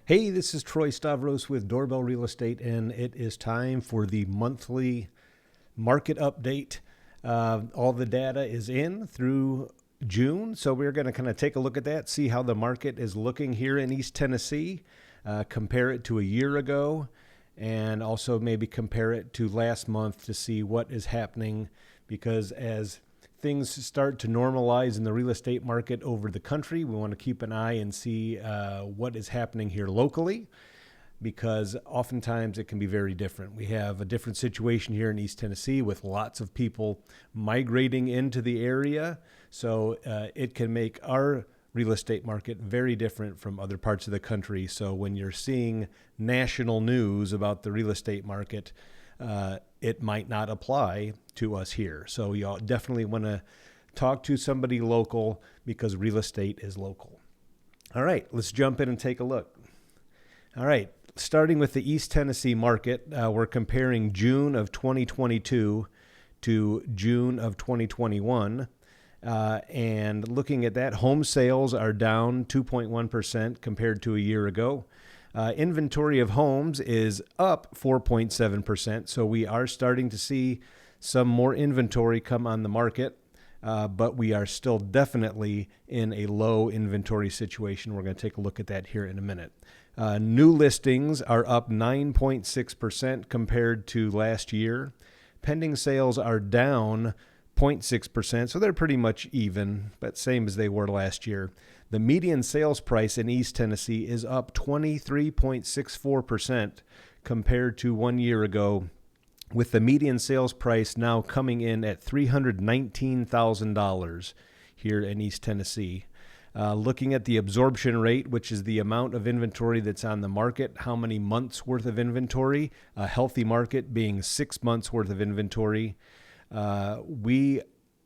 Hey, this is Troy Stavros with Doorbell Real Estate, and it is time for the monthly market update. All the data is in through June, so we're going to kind of take a look at that, see how the market is looking here in East Tennessee, compare it to a year ago, and also maybe compare it to last month to see what is happening, because as things start to normalize in the real estate market over the country, we want to keep an eye and see what is happening here locally, because oftentimes it can be very different. We have a different situation here in East Tennessee with lots of people migrating into the area, so it can make our real estate market very different from other parts of the country. So when you're seeing national news about the real estate market, it might not apply to us here. So y'all definitely want to talk to somebody local, because real estate is local. All right, let's jump in and take a look. All right, starting with the East Tennessee market, we're comparing June of 2022 to June of 2021. And looking at that, home sales are down 2.1% compared to a year ago. Inventory of homes is up 4.7%, so we are starting to see some more inventory come on the market, but we are still definitely in a low inventory situation. We're going to take a look at that here in a minute. New listings are up 9.6% compared to last year. Pending sales are down 0.6%, so they're pretty much even, but same as they were last year. The median sales price in East Tennessee is up 23.64% compared to 1 year ago, with the median sales price now coming in at $319,000 here in East Tennessee. Looking at the absorption rate, which is the amount of inventory that's on the market, how many months worth of inventory, a healthy market being 6 months worth of inventory. We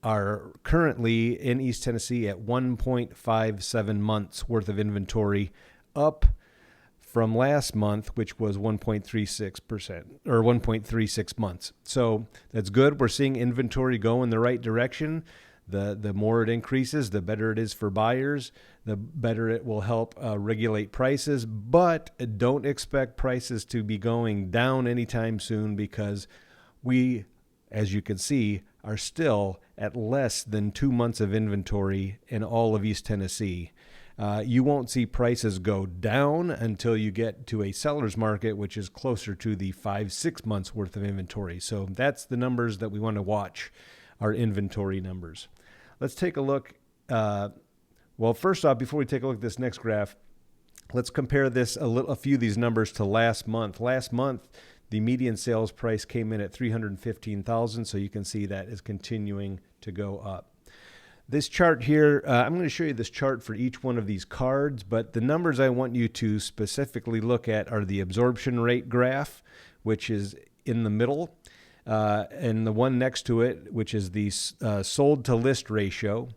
are currently in East Tennessee at 1.57 months worth of inventory, up from last month, which was 1.36% or 1.36 months. So that's good. We're seeing inventory go in the right direction. The more it increases, the better it is for buyers, the better it will help regulate prices. But don't expect prices to be going down anytime soon, because we, as you can see, are still at less than 2 months of inventory in all of East Tennessee. You won't see prices go down until you get to a seller's market, which is closer to the 5-6 months worth of inventory. So that's the numbers that we want to watch, our inventory numbers. Let's take a look. Well, first off, before we take a look at this next graph, let's compare this a few of these numbers to last month. Last month, the median sales price came in at $315,000, so you can see that is continuing to go up. This chart here, I'm going to show you this chart for each one of these cards, but the numbers I want you to specifically look at are the absorption rate graph, which is in the middle, and the one next to it, which is the sold to list ratio,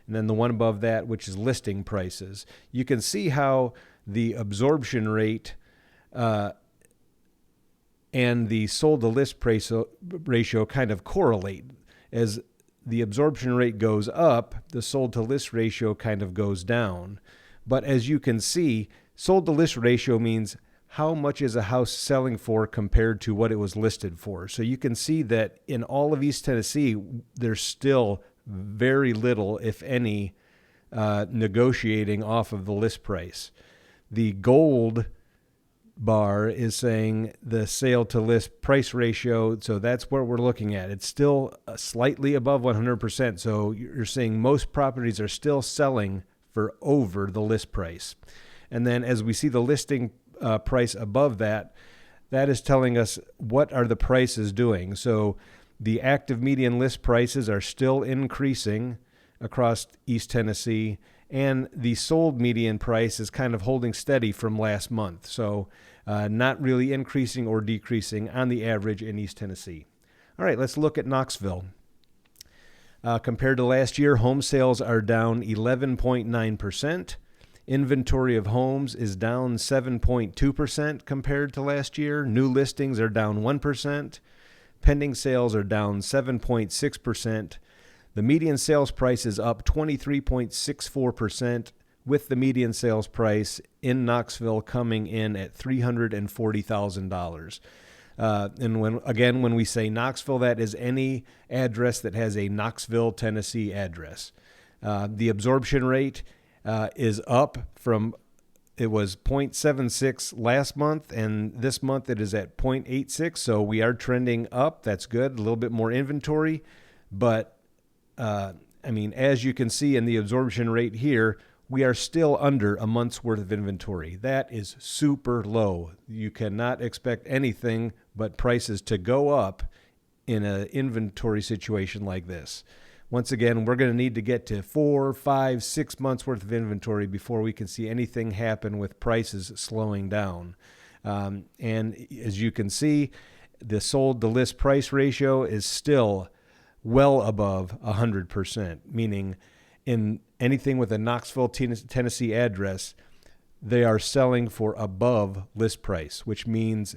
and then the one above that, which is listing prices. You can see how the absorption rate and the sold to list ratio kind of correlate. As the absorption rate goes up, the sold to list ratio kind of goes down. But as you can see, sold to list ratio means how much is a house selling for compared to what it was listed for. So you can see that in all of East Tennessee, there's still very little, if any, negotiating off of the list price. The gold bar is saying the sale to list price ratio, so that's what we're looking at. It's still slightly above 100%, so you're seeing most properties are still selling for over the list price. And then as we see the listing price above that, that is telling us what are the prices doing. So the active median list prices are still increasing across East Tennessee, and the sold median price is kind of holding steady from last month. So not really increasing or decreasing on the average in East Tennessee. All right, let's look at Knoxville. Compared to last year, home sales are down 11.9%. Inventory of homes is down 7.2% compared to last year. New listings are down 1%. Pending sales are down 7.6%. The median sales price is up 23.64%, with the median sales price in Knoxville coming in at $340,000. And when we say Knoxville, that is any address that has a Knoxville, Tennessee address. The absorption rate is up from, it was 0.76 last month, and this month it is at 0.86. So we are trending up. That's good. A little bit more inventory. But, as you can see in the absorption rate here, we are still under a month's worth of inventory. That is super low. You cannot expect anything but prices to go up in an inventory situation like this. Once again, we're going to need to get to 4, 5, 6 months worth of inventory before we can see anything happen with prices slowing down. And as you can see, the sold to list price ratio is still well above 100%, meaning in anything with a Knoxville, Tennessee address, they are selling for above list price, which means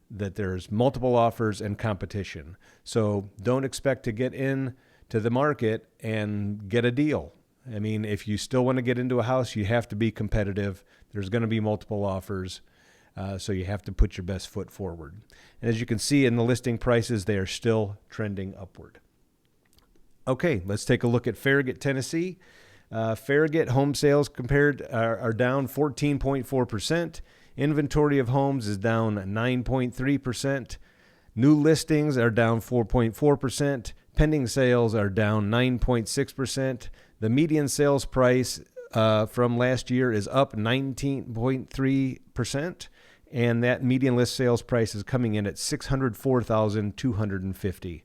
that there's multiple offers and competition. So don't expect to get in to the market and get a deal. If you still want to get into a house, you have to be competitive. There's going to be multiple offers, so you have to put your best foot forward. And as you can see in the listing prices, they are still trending upward. Okay, let's take a look at Farragut, Tennessee. Farragut home sales are down 14.4%. Inventory of homes is down 9.3%. New listings are down 4.4%. Pending sales are down 9.6%. The median sales price from last year is up 19.3%. And that median list sales price is coming in at $604,250.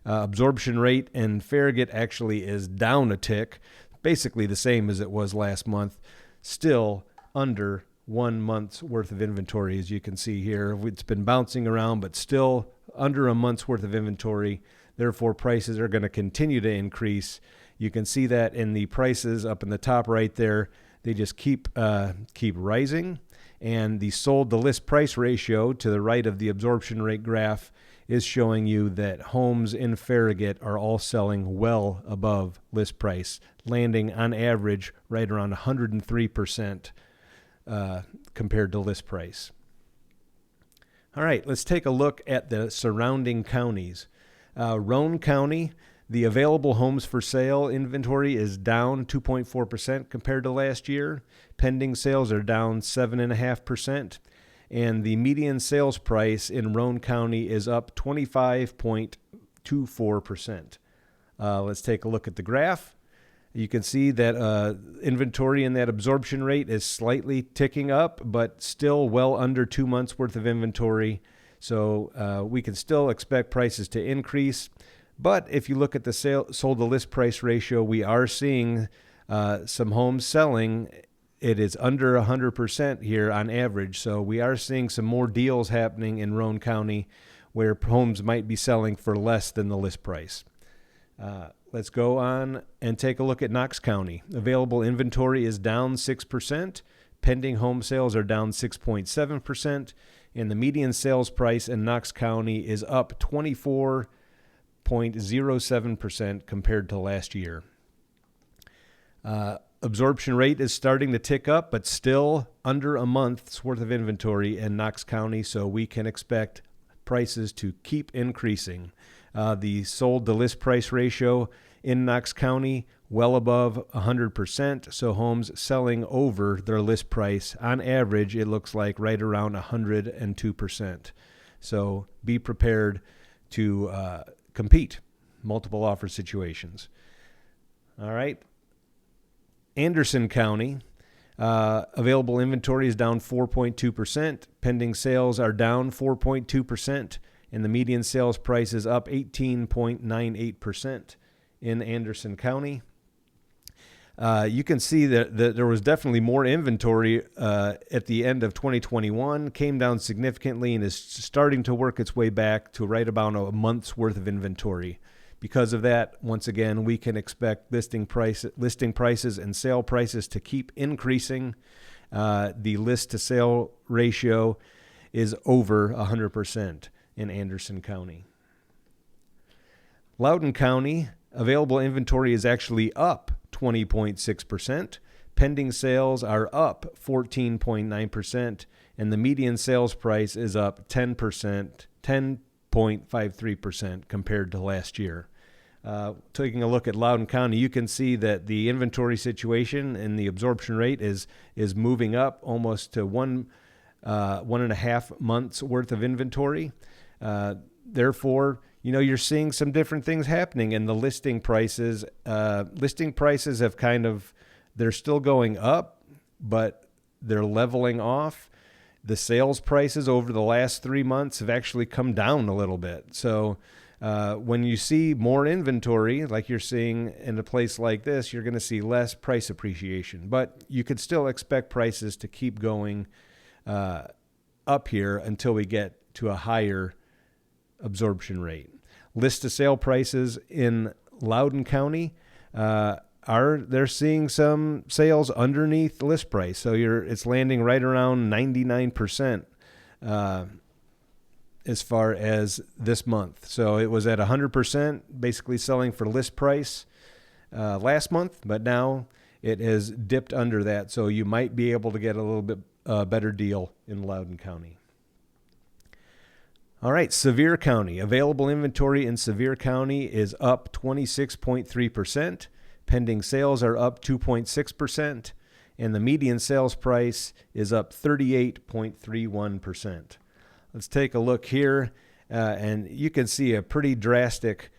Absorption rate in Farragut actually is down a tick, basically the same as it was last month, still under 1 month's worth of inventory, as you can see here. It's been bouncing around, but still under a month's worth of inventory. Therefore, prices are going to continue to increase. You can see that in the prices up in the top right there. They just keep rising. And the sold to list price ratio to the right of the absorption rate graph is showing you that homes in Farragut are all selling well above list price, landing on average right around 103% compared to list price. All right, let's take a look at the surrounding counties. Roane County, the available homes for sale inventory is down 2.4% compared to last year. Pending sales are down 7.5%. And the median sales price in Roane County is up 25.24%. Let's take a look at the graph. You can see that inventory and that absorption rate is slightly ticking up, but still well under 2 months worth of inventory. So we can still expect prices to increase. But if you look at the sold to list price ratio, we are seeing some homes selling. It is under 100% here on average. So we are seeing some more deals happening in Roane County where homes might be selling for less than the list price. Let's go on and take a look at Knox County. Available inventory is down 6%. Pending home sales are down 6.7%. And the median sales price in Knox County is up 24.07% compared to last year. Absorption rate is starting to tick up, but still under a month's worth of inventory in Knox County, so we can expect prices to keep increasing. The sold to list price ratio in Knox County, well above 100%, so homes selling over their list price. On average, it looks like right around 102%. So be prepared to compete. Multiple offer situations. All right. Anderson County, available inventory is down 4.2%. Pending sales are down 4.2%. And the median sales price is up 18.98% in Anderson County. You can see that there was definitely more inventory at the end of 2021, came down significantly, and is starting to work its way back to right about a month's worth of inventory. Because of that, once again, we can expect listing prices and sale prices to keep increasing. The list to sale ratio is over 100% in Anderson County. Loudon County, available inventory is actually up 20.6%. pending sales are up 14.9%, and the median sales price is up 10.53% compared to last year. Taking a look at Loudon County, you can see that the inventory situation and the absorption rate is moving up almost to 1.5 months worth of inventory. Therefore, you're seeing some different things happening in the listing prices. Listing prices have they're still going up, but they're leveling off. The sales prices over the last 3 months have actually come down a little bit. So when you see more inventory, like you're seeing in a place like this, you're going to see less price appreciation. But you could still expect prices to keep going up here until we get to a higher absorption rate. List to sale prices in Loudon County they're seeing some sales underneath the list price. So it's landing right around 99%. As far as this month. So it was at 100%, basically selling for list price last month, but now it has dipped under that. So you might be able to get a little bit better deal in Loudon County. All right, Sevier County. Available inventory in Sevier County is up 26.3%. Pending sales are up 2.6%, and the median sales price is up 38.31%. Let's take a look here, and you can see a pretty drastic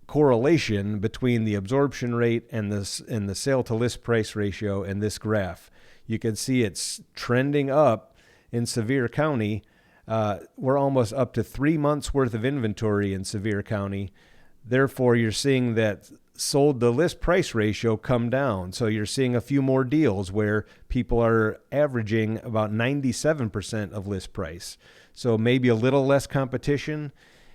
correlation between the absorption rate and the sale to list price ratio in this graph. You can see it's trending up in Sevier County. We're almost up to 3 months worth of inventory in Sevier County. Therefore, you're seeing that sold to list price ratio come down. So you're seeing a few more deals where people are averaging about 97% of list price. So maybe a little less competition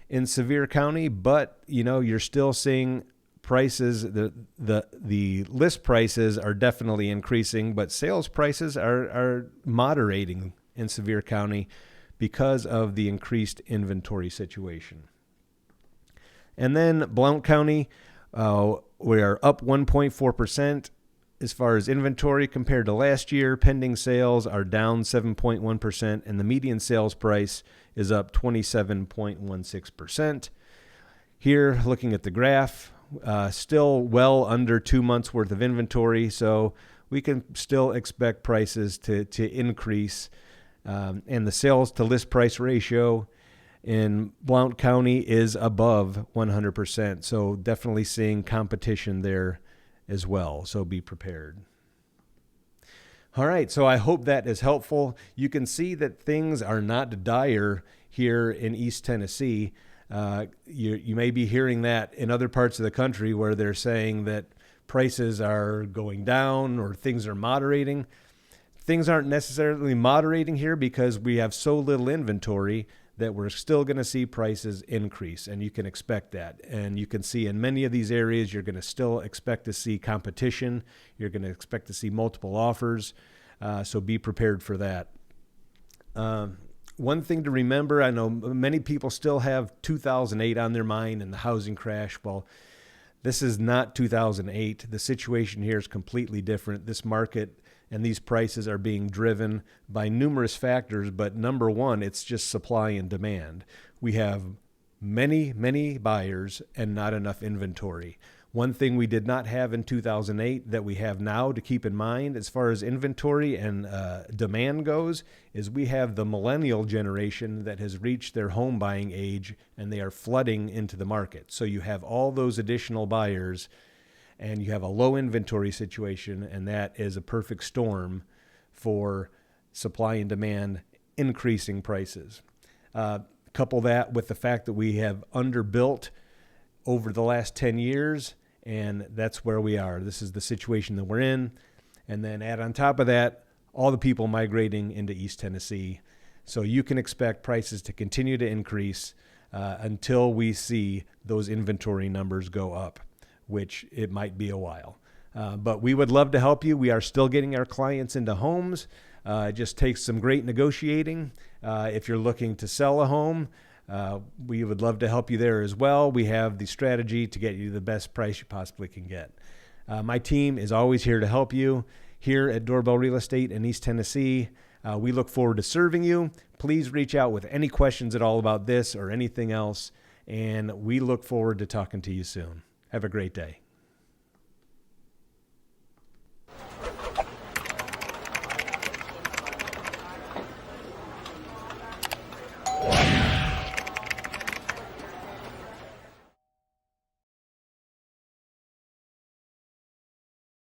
in Sevier County, but you're still seeing prices. The list prices are definitely increasing, but sales prices are moderating in Sevier County because of the increased inventory situation. And then Blount County, we are up 1.4% as far as inventory compared to last year. Pending sales are down 7.1%, and the median sales price is up 27.16%. Here, looking at the graph, still well under 2 months worth of inventory, so we can still expect prices to increase. And the sales to list price ratio in Blount County is above 100%. So definitely seeing competition there as well. So be prepared. All right. So I hope that is helpful. You can see that things are not dire here in East Tennessee. You may be hearing that in other parts of the country where they're saying that prices are going down or things are moderating. Things aren't necessarily moderating here because we have so little inventory that we're still going to see prices increase, and you can expect that. And you can see in many of these areas, you're going to still expect to see competition. You're going to expect to see multiple offers, so be prepared for that. One thing to remember, I know many people still have 2008 on their mind and the housing crash. Well, this is not 2008. The situation here is completely different. This market and these prices are being driven by numerous factors, but number one, it's just supply and demand. We have many, many buyers and not enough inventory. One thing we did not have in 2008 that we have now to keep in mind as far as inventory and demand goes is we have the millennial generation that has reached their home buying age and they are flooding into the market. So you have all those additional buyers and you have a low inventory situation, and that is a perfect storm for supply and demand increasing prices. Couple that with the fact that we have underbuilt over the last 10 years, and that's where we are. This is the situation that we're in. And then add on top of that, all the people migrating into East Tennessee. So you can expect prices to continue to increase until we see those inventory numbers go up, which it might be a while. But we would love to help you. We are still getting our clients into homes. It just takes some great negotiating. If you're looking to sell a home, we would love to help you there as well. We have the strategy to get you the best price you possibly can get. My team is always here to help you. here at Doorbell Real Estate in East Tennessee. We look forward to serving you. Please reach out with any questions at all about this or anything else, and we look forward to talking to you soon. Have a great day.